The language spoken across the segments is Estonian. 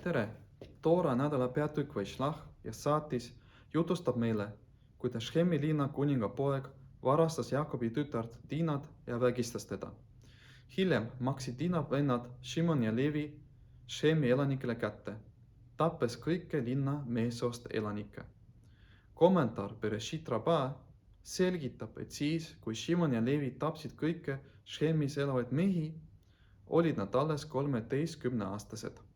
tere! Toora nädala peatükk Vaishlach ja saatis jutustab meile, kuidas Shemi linna kuninga poeg varastas Jakobi tütart Dinat ja vägistas teda. Hiljem maksid Dina vennad Shimon ja Levi Shemi elanikele kätte, tappes kõike linna meessoost elanikke. Kommentaar Bereshit Rabbah selgitab, et siis, kui Shimon ja Levi tapsid kõike Shemis elavaid mehi, olid nad alles 13-aastased.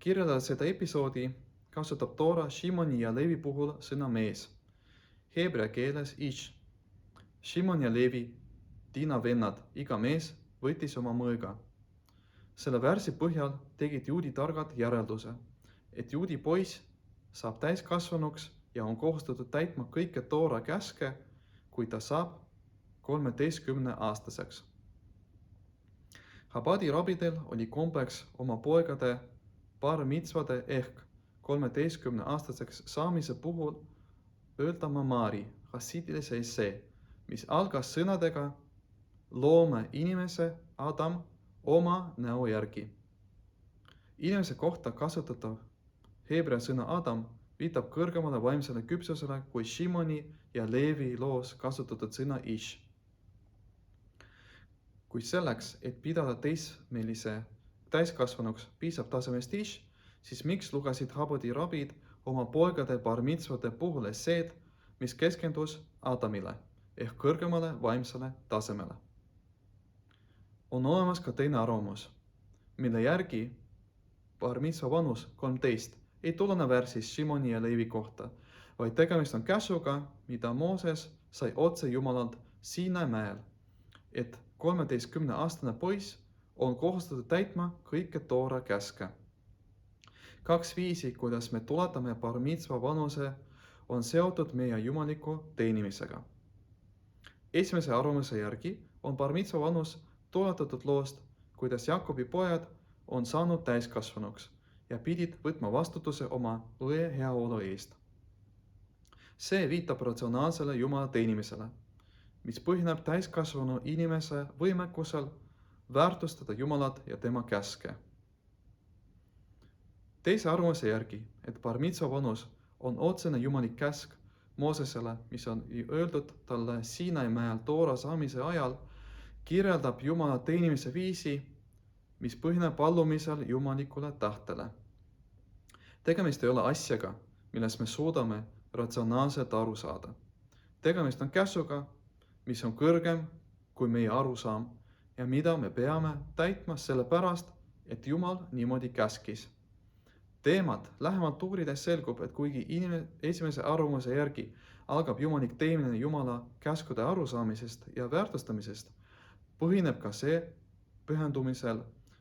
Kirjeldades seda episoodi, kasutab Toora Shimoni ja Levi puhul sõna mees. Heebrea keeles ish. Shimon ja Levi, Dina vennad, iga mees võttis oma mõõga. Selle värsi põhjal tegid juudi targad järelduse, et juudi poiss saab täiskasvanuks ja on kohustatud täitma kõike Toora käske, kui ta saab 13-aastaseks. Chabadi rabidel oli kombeks oma poegade bar mitzvade ehk 13-aastaseks saamise puhul öelda mamari, hasidilise essee, mis algas sõnadega loome inimese Adam oma näo järgi. Inimese kohta kasutatav heebrea sõna Adam viitab kõrgemale vaimsele küpsusele kui Shimoni ja Levi loos kasutatud sõna ish. Kui selleks, et pidada teismelise täiskasvanuks piisab tasemest ish, siis miks lugesid Chabadi rabid oma poegade bar mitzvade puhul esseed, mis keskendus Adamile ehk kõrgemale vaimsele tasemele? On olemas ka teine arvamus, mille järgi bar mitzva vanus 13 ei tulene värsist Shimoni ja Levi kohta, vaid tegemist on käsuga, mida Mooses sai otse Jumalalt Siinai mäel, et 13-aastane poiss on kohustatud täitma kõike Toora käske. Kaks viisi, kuidas me tuletame bar mitzva vanuse, on seotud meie jumaliku teenimisega. Esimese arvamuse järgi on bar mitzva vanus tuletatud loost, kuidas Jakobi pojad on saanud täiskasvanuks ja pidid võtma vastutuse oma õe heaolu eest. See viitab ratsionaalsele Jumala teenimisele, mis põhineb täiskasvanu inimese võimekusel väärtustada Jumalat ja tema käske. Teise arvamuse järgi, et bar mitzva vanus on otsene jumalik käsk Moosesele, mis on öeldud talle Siinai mäel Toora saamise ajal, kirjeldab Jumala teenimise viisi, mis põhineb allumisel jumalikule tahtele. Tegemist ei ole asjaga, millest me suudame ratsionaalselt aru saada. Tegemist on käsuga, mis on kõrgem kui meie arusaam ja mida me peame täitma sellepärast, et Jumal niimoodi käskis. Teemat lähemalt uurides selgub, et kuigi esimese arvamuse järgi algab jumalik teenimine Jumala käskude arusaamisest ja väärtustamisest, põhineb ka see pühendumisel,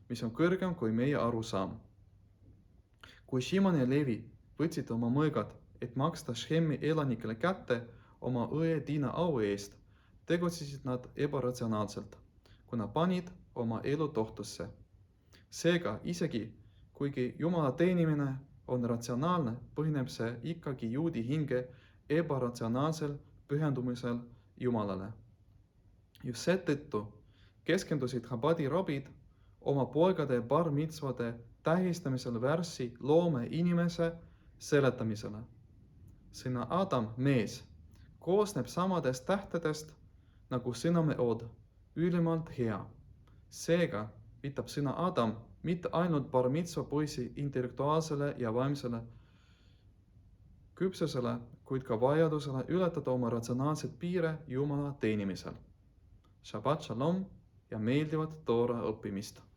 mis on kõrgem kui meie arusaam. Kui Shimon ja Levi võtsid oma mõõgad, et maksta Shemi elanikele kätte oma õe Dina au eest, tegutsesid nad ebaratsionaalselt, kuna panid oma elu tohtusse. Seega, isegi kuigi Jumala teenimine on ratsionaalne, põhineb see ikkagi juudi hinge ebaratsionaalsel pühendumisel Jumalale. Just seetõttu keskendusid Chabadi rabid oma poegade bar mitzvade tähistamisel värssi loome inimese seletamisele. Sõna Adam, mees, koosneb samadest tähtedest nagu sõna meod, ülimalt hea. Seega viitab sõna Adam mitte ainult bar mitzva poisi intellektuaalsele ja vaimsele küpsusele, kuid ka vajadusele ületada oma ratsionaalsed piire Jumala teenimisel. Shabbat shalom ja meeldivat Toora õppimist!